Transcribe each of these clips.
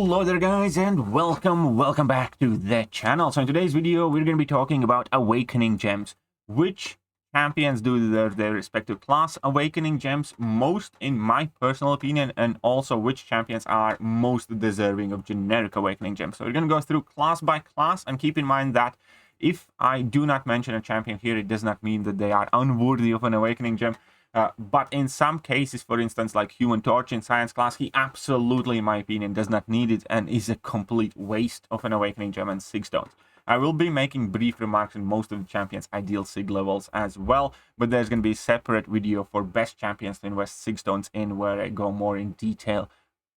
Hello there guys, and welcome back to the channel. So in today's video we're going to be talking about awakening gems. Which champions do deserve their respective class awakening gems most, in my personal opinion, and also which champions are most deserving of generic awakening gems. So we're going to go through class by class, and keep in mind that if I do not mention a champion here, it does not mean that they are unworthy of an awakening gem. But in some cases, for instance, like Human Torch in Science class, he absolutely, in my opinion, does not need it and is a complete waste of an Awakening Gem and Sig Stones. I will be making brief remarks on most of the champions' ideal Sig levels as well, but there's going to be a separate video for best champions to invest Sig Stones in, where I go more in detail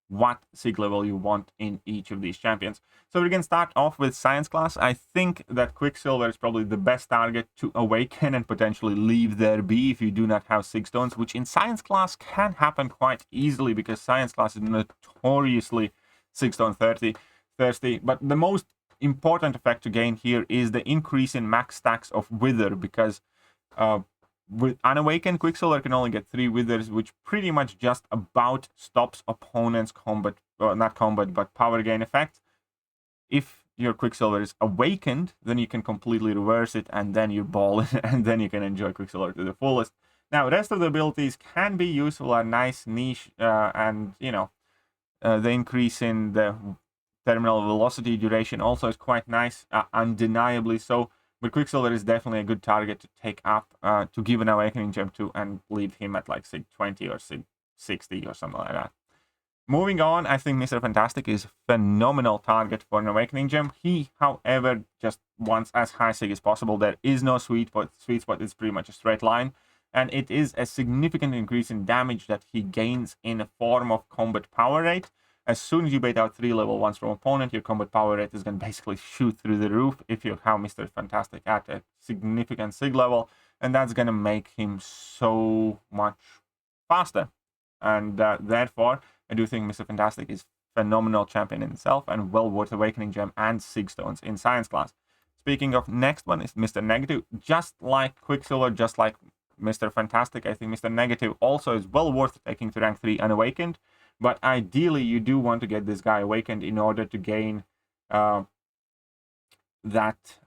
what Sig level you want in each of these champions. So we can start off with Science class. I think that Quicksilver is probably the best target to awaken and potentially leave there be if you do not have Sig Stones, which in Science class can happen quite easily because Science class is notoriously Sig Stone thirsty. But the most important effect to gain here is the increase in max stacks of Wither, because with Unawakened, Quicksilver can only get 3 Withers, which pretty much just about stops opponents' combat, not combat, but power gain effect. If your Quicksilver is awakened, then you can completely reverse it, and then you ball, and then you can enjoy Quicksilver to the fullest. Now, the rest of the abilities can be useful, are nice, niche, and, you know, the increase in the terminal velocity duration also is quite nice, undeniably so. But Quicksilver is definitely a good target to take up, to give an Awakening Gem to, and leave him at like Sig 20 or Sig 60 or something like that. Moving on, I think Mr. Fantastic is a phenomenal target for an Awakening Gem. He, however, just wants as high Sig as possible. There is no sweet spot. It's pretty much a straight line. And it is a significant increase in damage that he gains in a form of combat power rate. As soon as you bait out 3 level 1s from opponent, your combat power rate is going to basically shoot through the roof if you have Mr. Fantastic at a significant Sig level, and that's going to make him so much faster. And therefore, I do think Mr. Fantastic is phenomenal champion in itself and well worth Awakening Gem and Sig Stones in Science class. Speaking of next one is Mr. Negative. Just like Quicksilver, just like Mr. Fantastic, I think Mr. Negative also is well worth taking to rank 3 unawakened. But ideally, you do want to get this guy awakened in order to gain that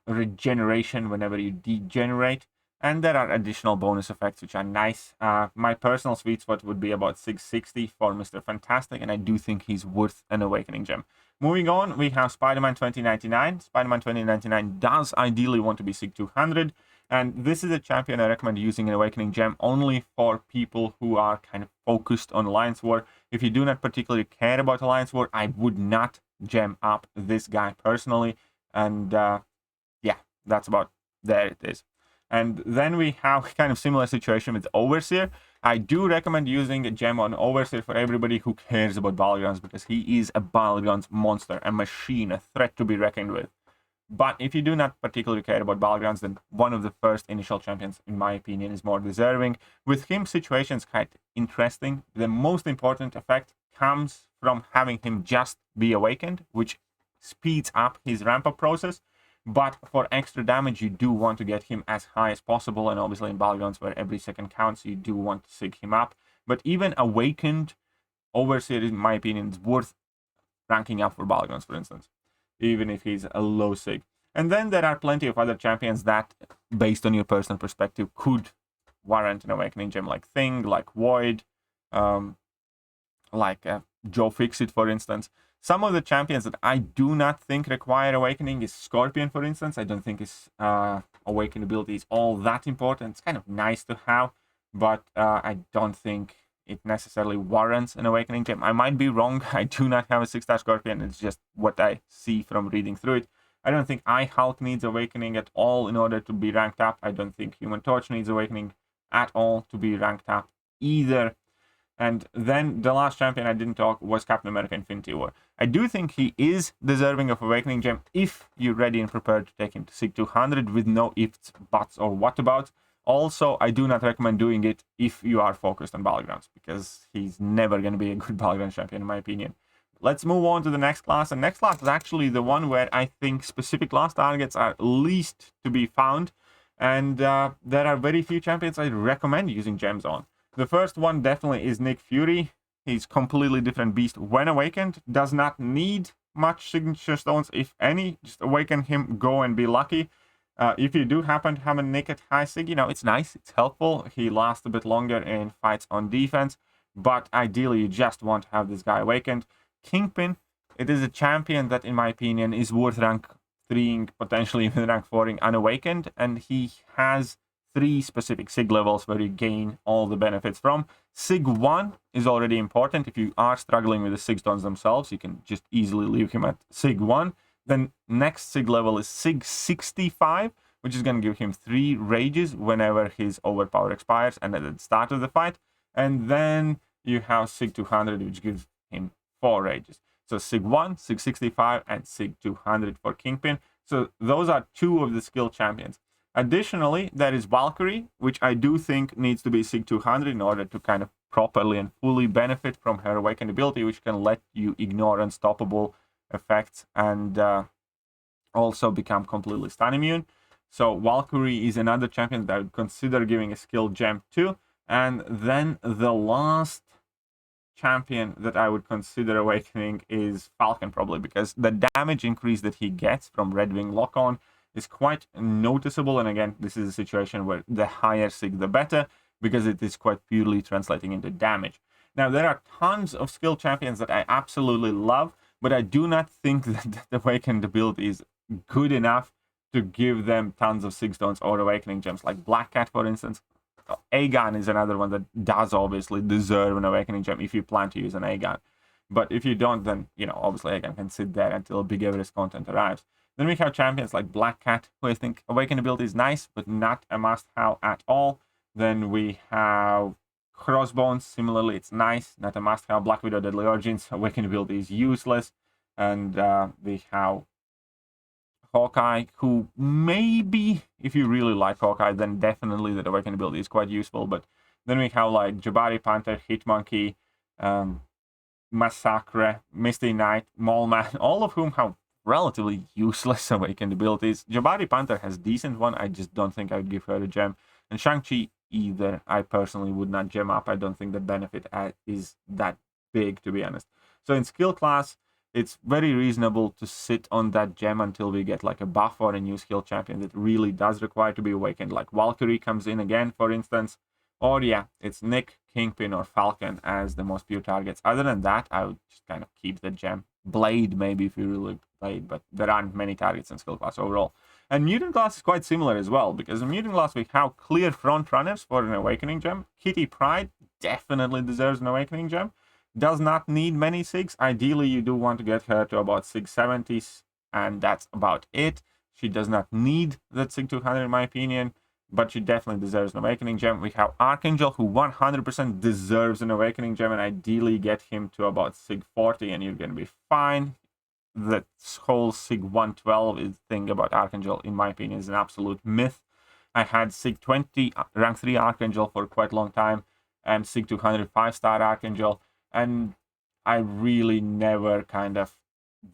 regeneration whenever you degenerate. And there are additional bonus effects which are nice. My personal sweet spot would be about 660 for Mr. Fantastic, and I do think he's worth an Awakening Gem. Moving on, we have Spider-Man 2099. Spider-Man 2099 does ideally want to be Sig 200. And this is a champion I recommend using an Awakening Gem only for people who are kind of focused on Alliance War. If you do not particularly care about Alliance War, I would not gem up this guy personally. And yeah, that's about there it is. And then we have kind of similar situation with Overseer. I do recommend using a gem on Overseer for everybody who cares about Battlegrounds, because he is a Battlegrounds monster, a machine, a threat to be reckoned with. But if you do not particularly care about Battlegrounds, then one of the first initial champions, in my opinion, is more deserving. With him, situation's quite interesting. The most important effect comes from having him just be awakened, which speeds up his ramp-up process. But for extra damage, you do want to get him as high as possible. And obviously in Battlegrounds, where every second counts, you do want to sig him up. But even awakened, Overseer, in my opinion, is worth ranking up for Battlegrounds, for instance, even if he's a low Sig. And then there are plenty of other champions that, based on your personal perspective, could warrant an Awakening Gem, like Thing, like Void, like Joe Fixit, for instance. Some of the champions that I do not think require Awakening is Scorpion, for instance. I don't think his Awaken ability is all that important. It's kind of nice to have, but I don't think it necessarily warrants an Awakening Gem. I might be wrong. I do not have a 6-star Scorpion. It's just what I see from reading through it. I don't think Hulk needs Awakening at all in order to be ranked up. I don't think Human Torch needs Awakening at all to be ranked up either. And then the last champion I didn't talk was Captain America Infinity War. I do think he is deserving of Awakening Gem if you're ready and prepared to take him to Sig 200 with no ifs, buts, or whatabouts. Also, I do not recommend doing it if you are focused on Battlegrounds, because he's never going to be a good Battlegrounds champion, in my opinion. Let's move on to the next class. And next class is actually the one where I think specific class targets are least to be found. And there are very few champions I recommend using gems on. The first one definitely is Nick Fury. He's completely different beast when awakened. Does not need much signature stones, if any. Just awaken him, go and be lucky. If you do happen to have a naked high sig, you know, it's nice, it's helpful. He lasts a bit longer in fights on defense, but ideally you just want to have this guy awakened. Kingpin, it is a champion that, in my opinion, is worth rank 3ing, potentially even rank 4ing unawakened, and he has 3 specific sig levels where you gain all the benefits from. Sig 1 is already important. If you are struggling with the sig stones themselves, you can just easily leave him at Sig 1. Then next sig level is Sig 65, which is going to give him 3 rages whenever his overpower expires and at the start of the fight. And then you have Sig 200, which gives him 4 rages. So Sig 1, Sig 65, and Sig 200 for Kingpin. So those are 2 of the skill champions. Additionally, there is Valkyrie, which I do think needs to be Sig 200 in order to kind of properly and fully benefit from her awakened ability, which can let you ignore unstoppable effects and also become completely stun immune. So Valkyrie is another champion that I would consider giving a skill gem to. And then the last champion that I would consider awakening is Falcon, probably, because the damage increase that he gets from Red Wing lock-on is quite noticeable. And again, this is a situation where the higher sig the better, because it is quite purely translating into damage. Now, there are tons of skill champions that I absolutely love, but I do not think that the awakened build is good enough to give them tons of sig stones or awakening gems, like Black Cat, for instance. Aegon is another one that does obviously deserve an awakening gem if you plan to use an Aegon. But if you don't, then, you know, obviously Aegon can sit there until big Everest content arrives. Then we have champions like Black Cat, who I think awakened ability is nice, but not a must-have at all. Then we have Crossbones. Similarly, it's nice, not a must-have. Black Widow, Deadly Origins, awakened ability is useless. And we have Hawkeye, who maybe, if you really like Hawkeye, then definitely that awakened ability is quite useful. But then we have like Jabari Panther, Hitmonkey, Massacre, Misty Knight, Mallman, all of whom have relatively useless awakened abilities. Jabari Panther has decent one. I just don't think I would give her a gem. And Shang-Chi either. I personally would not gem up. I don't think the benefit is that big, to be honest. So in skill class, it's very reasonable to sit on that gem until we get like a buff or a new skill champion that really does require to be awakened. Like Valkyrie comes in again, for instance. Or yeah, it's Nick, Kingpin, or Falcon as the most pure targets. Other than that, I would just kind of keep the gem. Blade, maybe, if you really Blade, but there aren't many targets in skill class overall. And Mutant class is quite similar as well, because in Mutant class we have clear front runners for an awakening gem. Kitty Pryde definitely deserves an awakening gem. Does not need many SIGs. Ideally, you do want to get her to about 670s, and that's about it. She does not need that SIG 200 in my opinion, but she definitely deserves an awakening gem. We have Archangel, who 100% deserves an awakening gem, and ideally get him to about SIG 40, and you're going to be fine. That whole SIG 112 thing about Archangel, in my opinion, is an absolute myth. I had SIG 20 rank 3 Archangel for quite a long time, and SIG 200 5-star Archangel, and I really never kind of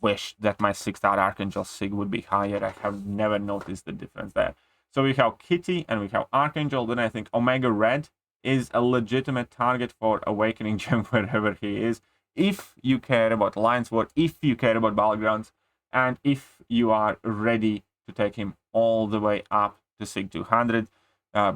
wished that my 6-star Archangel SIG would be higher. I have never noticed the difference there. So we have Kitty and we have Archangel. Then I think Omega Red is a legitimate target for awakening gem wherever he is. If you care about Alliance War, if you care about Battlegrounds, and if you are ready to take him all the way up to SIG 200,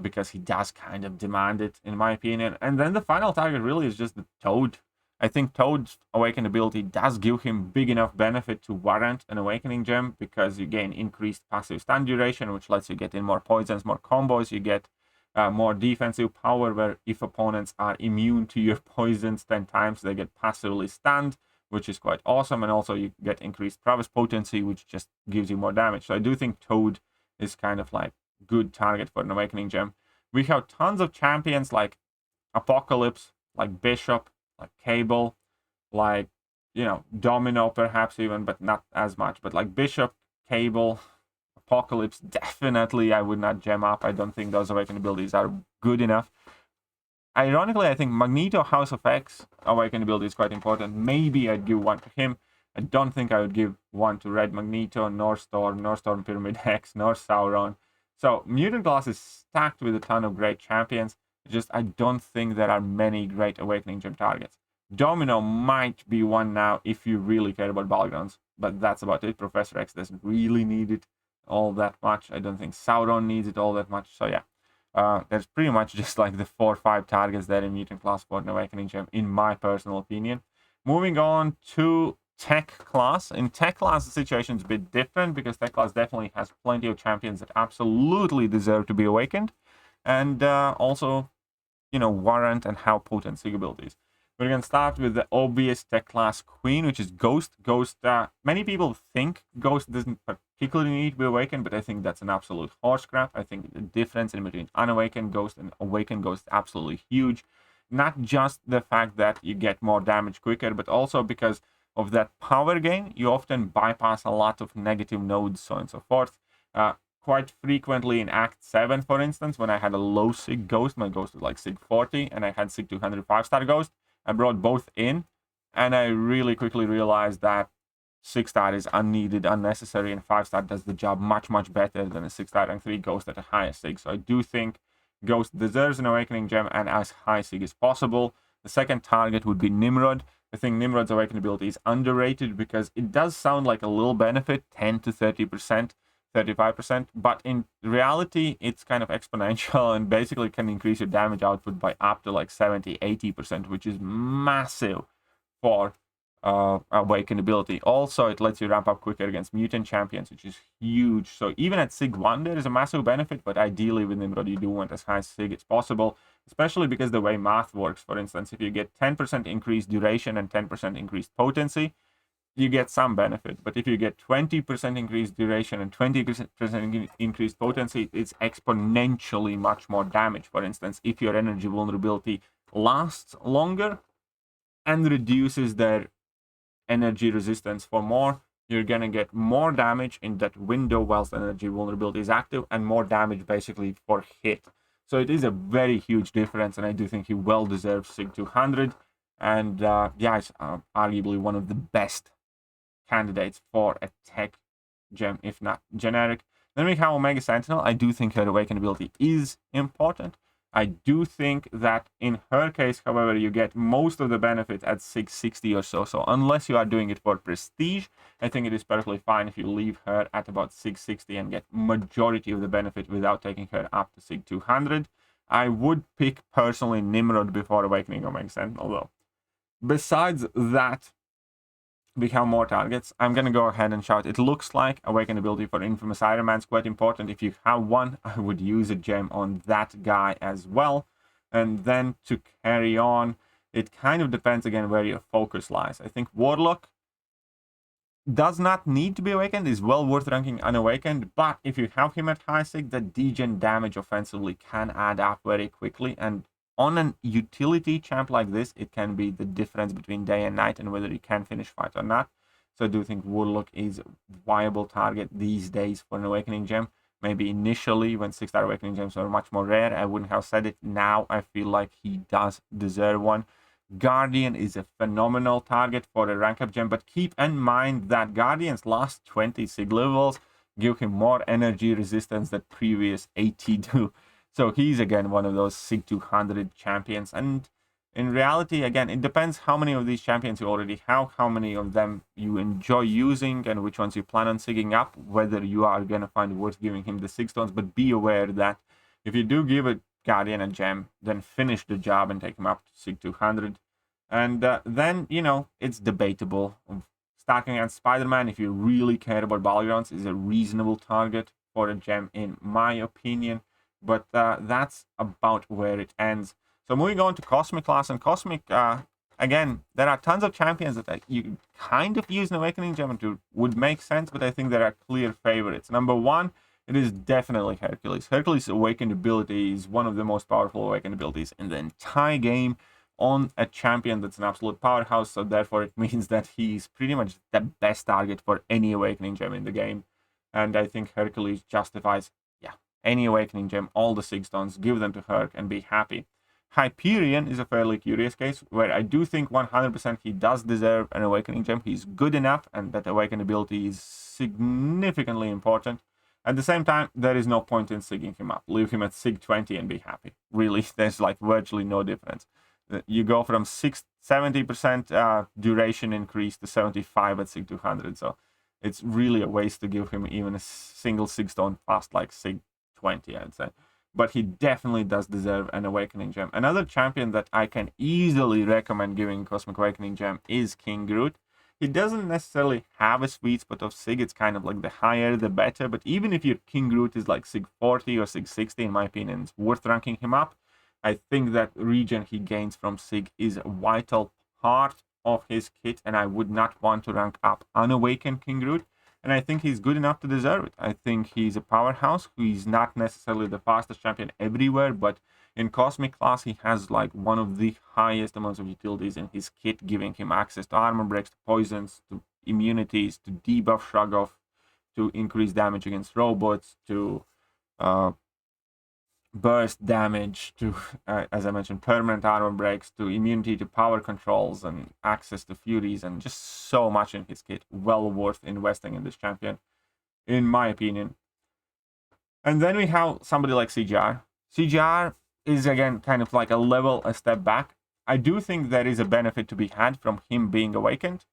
because he does kind of demand it, in my opinion. And then the final target really is just the Toad. I think Toad's awakened ability does give him big enough benefit to warrant an awakening gem, because you gain increased passive stun duration, which lets you get in more poisons, more combos. You get more defensive power, where if opponents are immune to your poisons 10 times, they get passively stunned, which is quite awesome. And also you get increased Travis potency, which just gives you more damage. So I do think Toad is kind of like good target for an awakening gem. We have tons of champions like Apocalypse, like Bishop, like Cable, like, you know, Domino perhaps even, but not as much. But like Bishop, Cable, Apocalypse, definitely I would not gem up. I don't think those awakened abilities are good enough. Ironically, I think Magneto, House of X awakened ability is quite important. Maybe I'd give one to him. I don't think I would give one to Red Magneto, nor Storm Pyramid X, nor Sauron. So Mutant class is stacked with a ton of great champions. Just I don't think there are many great awakening gem targets. Domino might be one now if you really care about battlegrounds, but that's about it. Professor X doesn't really need it all that much. I don't think Sauron needs it all that much. So yeah, there's pretty much just like the 4 or 5 targets there in Mutant class for an Awakening Gem, in my personal opinion. Moving on to Tech class. In Tech class, the situation's a bit different because Tech class definitely has plenty of champions that absolutely deserve to be awakened, and also, you know, warrant and how potent Sig abilities. We're going to start with the obvious Tech class queen, which is Ghost. Ghost, many people think Ghost doesn't particularly need to be awakened, but I think that's an absolute horse crap. I think the difference in between unawakened Ghost and awakened Ghost is absolutely huge. Not just the fact that you get more damage quicker, but also because of that power gain, you often bypass a lot of negative nodes, so on and so forth. Quite frequently in Act 7, for instance, when I had a low Sig Ghost, my Ghost was like Sig 40, and I had Sig 200 5-star Ghost, I brought both in, and I really quickly realized that 6-star is unneeded, unnecessary, and 5-star does the job much, much better than a 6-star rank 3 Ghost at a higher Sig. So I do think Ghost deserves an Awakening Gem and as high Sig as possible. The second target would be Nimrod. I think Nimrod's Awakening ability is underrated because it does sound like a little benefit, 10 to 30%, 35%, but in reality, it's kind of exponential and basically can increase your damage output by up to like 70, 80%, which is massive for Awakened ability. Also, it lets you ramp up quicker against mutant champions, which is huge. So even at Sig 1, there is a massive benefit, but ideally with Nimrod, you do want as high Sig as possible, especially because the way math works. For instance, if you get 10% increased duration and 10% increased potency, you get some benefit. But if you get 20% increased duration and 20% increased potency, it's exponentially much more damage. For instance, if your energy vulnerability lasts longer and reduces their energy resistance for more, you're gonna get more damage in that window whilst energy vulnerability is active, and more damage basically for hit. So it is a very huge difference, and I do think he well deserves Sig 200. And yeah, it's arguably one of the best candidates for a Tech gem, if not generic. Then we have Omega Sentinel. I do think her awakened ability is important. I do think that in her case, however, you get most of the benefit at 660 or so. So unless you are doing it for prestige, I think it is perfectly fine if you leave her at about 660 and get majority of the benefit without taking her up to Sig 200. I would pick personally Nimrod before awakening Omega Sentinel though. Besides that, we have more targets. I'm going to go ahead and shout. It looks like Awakened ability for Infamous Iron Man is quite important. If you have one, I would use a gem on that guy as well. And then to carry on, it kind of depends again where your focus lies. I think Warlock does not need to be awakened, is well worth ranking unawakened, but if you have him at high Sig, the degen damage offensively can add up very quickly, and on an utility champ like this, it can be the difference between day and night and whether you can finish fight or not. So I do think Warlock is a viable target these days for an Awakening Gem. Maybe initially, when 6-star Awakening Gems were much more rare, I wouldn't have said it. Now I feel like he does deserve one. Guardian is a phenomenal target for a rank up gem, but keep in mind that Guardian's last 20 Sig levels give him more energy resistance than previous 80 do. So he's again one of those Sig 200 champions, and in reality, again, it depends how many of these champions you already have, how many of them you enjoy using, and which ones you plan on sigging up, whether you are going to find worth giving him the 6 stones. But be aware that if you do give a Guardian a gem, then finish the job and take him up to Sig 200. And then, you know, it's debatable. Stacking against Spider-Man, if you really care about Battlegrounds, is a reasonable target for a gem, in my opinion. But that's about where it ends. So moving on to Cosmic class, and Cosmic, again, there are tons of champions that you kind of use an Awakening Gem to would make sense, but I think there are clear favorites. Number one, it is definitely Hercules. Hercules' Awakened ability is one of the most powerful Awakened abilities in the entire game on a champion that's an absolute powerhouse, so therefore it means that he's pretty much the best target for any Awakening Gem in the game. And I think Hercules justifies, any Awakening Gem, all the 6 stones, give them to Herc and be happy. Hyperion is a fairly curious case, where I do think 100% he does deserve an Awakening Gem. He's good enough, and that Awakened ability is significantly important. At the same time, there is no point in sigging him up. Leave him at Sig 20 and be happy. Really, there's like virtually no difference. You go from 70% duration increase to 75 at Sig 200. So it's really a waste to give him even a single Sig stone past like Sig 20, I'd say. But he definitely does deserve an Awakening Gem. Another champion that I can easily recommend giving Cosmic Awakening Gem is King Groot. He doesn't necessarily have a sweet spot of Sig. It's kind of like the higher the better. But even if your King Groot is like Sig 40 or Sig 60, in my opinion, it's worth ranking him up. I think that regen he gains from Sig is a vital part of his kit, and I would not want to rank up Unawakened King Groot. And I think he's good enough to deserve it. I think he's a powerhouse. He's not necessarily the fastest champion everywhere, but in Cosmic class, he has like one of the highest amounts of utilities in his kit, giving him access to armor breaks, to poisons, to immunities, to debuff shrug off, to increase damage against robots, to burst damage, to, as I mentioned, permanent armor breaks, to immunity to power controls, and access to furies, and just so much in his kit. Well worth investing in this champion, in my opinion. And then we have somebody like CGR. CGR is, again, kind of like a step back. I do think there is a benefit to be had from him being awakened.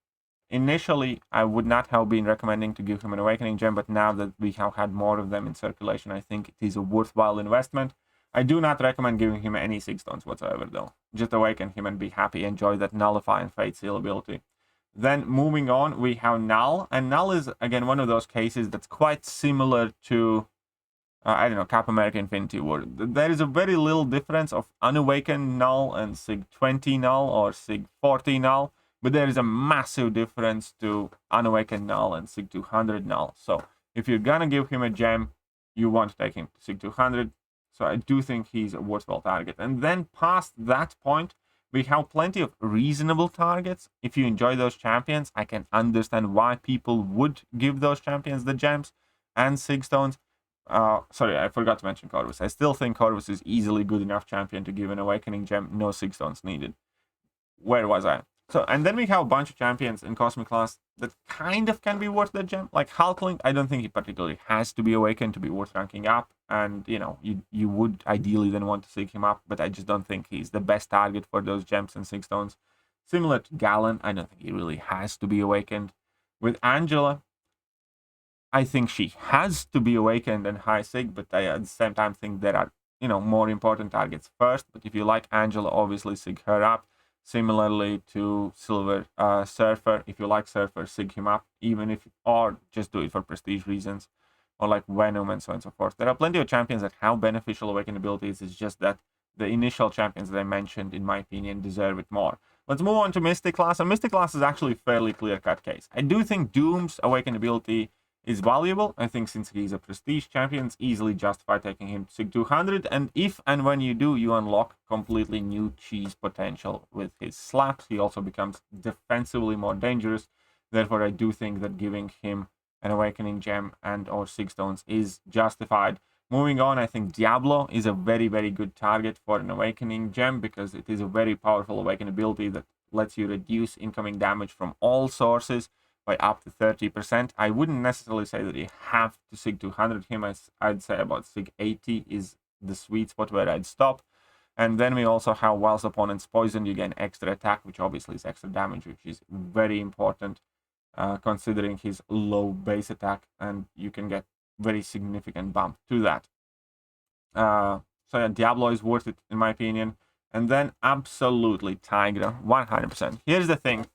Initially, I would not have been recommending to give him an Awakening Gem, but now that we have had more of them in circulation, I think it is a worthwhile investment. I do not recommend giving him any Sig stones whatsoever, though. Just awaken him and be happy, enjoy that Nullify and Fate Seal ability. Then, moving on, we have Null, and Null is, again, one of those cases that's quite similar to, I don't know, Cap America Infinity War. There is a very little difference of Unawakened Null and Sig 20 Null or Sig 40 Null. But there is a massive difference to Unawakened Null and Sig 200 Null. So if you're gonna give him a gem, you want to take him to Sig 200. So I do think he's a worthwhile target. And then past that point, we have plenty of reasonable targets. If you enjoy those champions, I can understand why people would give those champions the gems and Sig stones. Sorry, I forgot to mention Corvus. I still think Corvus is easily good enough champion to give an Awakening Gem, no Sig stones needed. Where was I? So, and then we have a bunch of champions in Cosmic class that kind of can be worth the gem. Like Hulkling, I don't think he particularly has to be awakened to be worth ranking up. And, you know, you would ideally then want to seek him up, but I just don't think he's the best target for those gems and Sig stones. Similar to Galen, I don't think he really has to be awakened. With Angela, I think she has to be awakened and high Sig, but I at the same time think there are, you know, more important targets first. But if you like Angela, obviously Sig her up. Similarly to Silver Surfer, if you like Surfer, Sig him up, even if, or just do it for prestige reasons, or like Venom and so on and so forth. There are plenty of champions that have beneficial awakened abilities. It's just that the initial champions that I mentioned, in my opinion, deserve it more. Let's move on to Mystic class, and Mystic class is actually a fairly clear-cut case. I do think Doom's awakened ability is valuable. I think since he's a prestige champion, it's easily justified taking him to Sig 200, and if and when you do, you unlock completely new cheese potential with his slaps. He also becomes defensively more dangerous. Therefore, I do think that giving him an Awakening Gem and or Sig stones is justified. Moving on, I think Diablo is a very, very good target for an Awakening Gem because it is a very powerful awakened ability that lets you reduce incoming damage from all sources by up to 30%. I wouldn't necessarily say that you have to Sig 200 him. I'd say about Sig 80 is the sweet spot where I'd stop. And then we also have whilst opponent's poisoned, you gain extra attack, which obviously is extra damage, which is very important considering his low base attack, and you can get very significant bump to that. So yeah, Diablo is worth it in my opinion. And then absolutely Tigra, 100%. Here's the thing.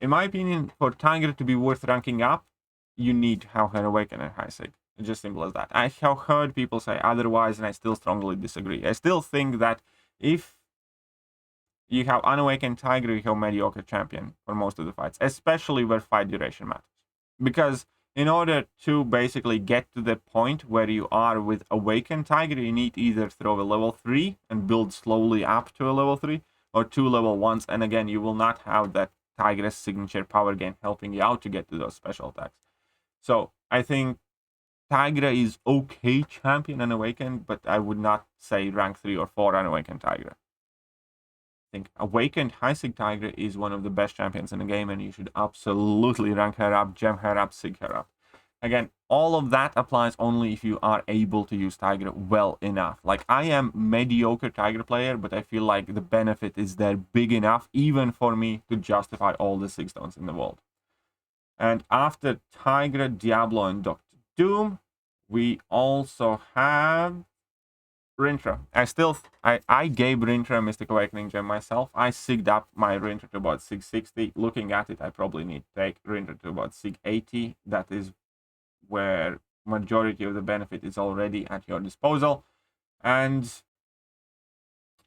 In my opinion, for Tigra to be worth ranking up, you need to have her awaken and high Sig. It's just simple as that. I have heard people say otherwise, and I still strongly disagree. I still think that if you have unawakened Tigra, you have mediocre champion for most of the fights, especially where fight duration matters. Because in order to basically get to the point where you are with awakened Tigra, you need to either throw a level 3 and build slowly up to a level 3, or 2 level 1s, and again, you will not have that Tigra's signature power gain helping you out to get to those special attacks. So I think Tigra is okay champion and awakened, but I would not say rank 3 or 4 unawakened Tigra. I think awakened high Sig Tigra is one of the best champions in the game, and you should absolutely rank her up, gem her up, Sig her up. Again, all of that applies only if you are able to use Tiger well enough. Like, I am mediocre Tiger player, but I feel like the benefit is there big enough even for me to justify all the 6 stones in the world. And after Tiger, Diablo, and Dr. Doom, we also have Rintra. I gave Rintra a Mystic Awakening gem myself. I sigged up my Rintra to about 660. Looking at it, I probably need to take Rintra to about 680. That is where majority of the benefit is already at your disposal. And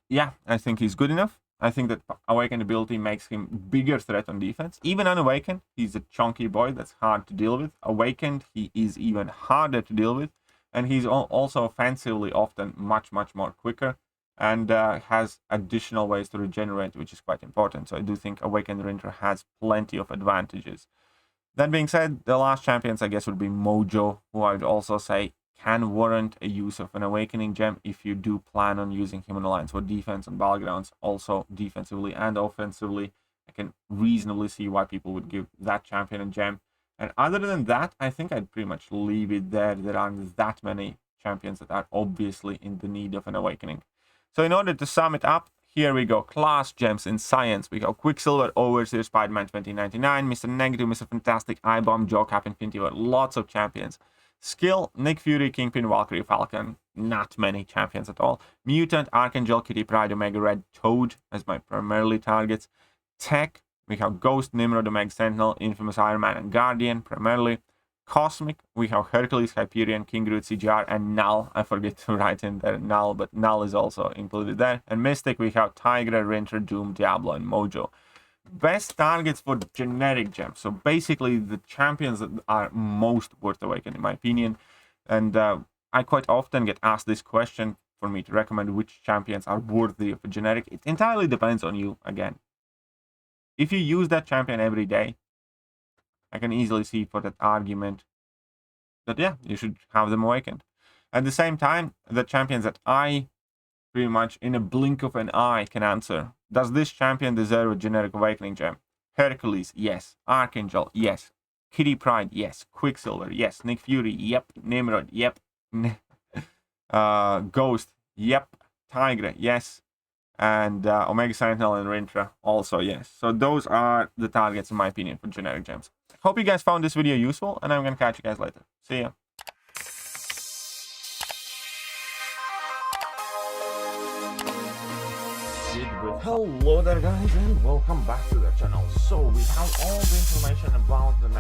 yeah, I think he's good enough. I think that Awakened ability makes him bigger threat on defense. Even unawakened, he's a chunky boy that's hard to deal with. Awakened, he is even harder to deal with. And he's also offensively often much more quicker, and has additional ways to regenerate, which is quite important. So I do think Awakened Rintra has plenty of advantages. That being said, the last champions, I guess, would be Mojo, who I would also say can warrant a use of an Awakening gem if you do plan on using him on Alliance for defense on battlegrounds, also defensively and offensively. I can reasonably see why people would give that champion a gem. And other than that, I think I'd pretty much leave it there. There aren't that many champions that are obviously in the need of an Awakening. So in order to sum it up, here we go. Class gems in science. We go Quicksilver, Overseer, Spider-Man 2099, Mr. Negative, Mr. Fantastic, I-Bomb, Jocap, Infinity War. Lots of champions. Skill, Nick Fury, Kingpin, Valkyrie, Falcon. Not many champions at all. Mutant, Archangel, Kitty Pryde, Omega Red, Toad as my primarily targets. Tech, we have Ghost, Nimrod, Omega Sentinel, Infamous Iron Man, and Guardian primarily. Cosmic, we have Hercules, Hyperion, King Groot, CGR, and Null. I forget to write in there Null, but Null is also included there. And Mystic, we have Tigra, Rintra, Doom, Diablo, and Mojo. Best targets for generic gems. So basically the champions that are most worth Awakening, in my opinion. And I quite often get asked this question for me to recommend which champions are worthy of a generic. It entirely depends on you, again. If you use that champion every day, I can easily see for that argument that, yeah, you should have them Awakened. At the same time, the champions that I pretty much in a blink of an eye can answer. Does this champion deserve a generic Awakening gem? Hercules, yes. Archangel, yes. Kitty Pryde, yes. Quicksilver, yes. Nick Fury, yep. Nimrod, yep. Ghost, yep. Tigra, yes. And Omega Sentinel and Rintra, also yes. So those are the targets, in my opinion, for generic gems. Hope you guys found this video useful, and I'm gonna catch you guys later. See ya. Hello there guys, and welcome back to the channel. So we have all the information about the next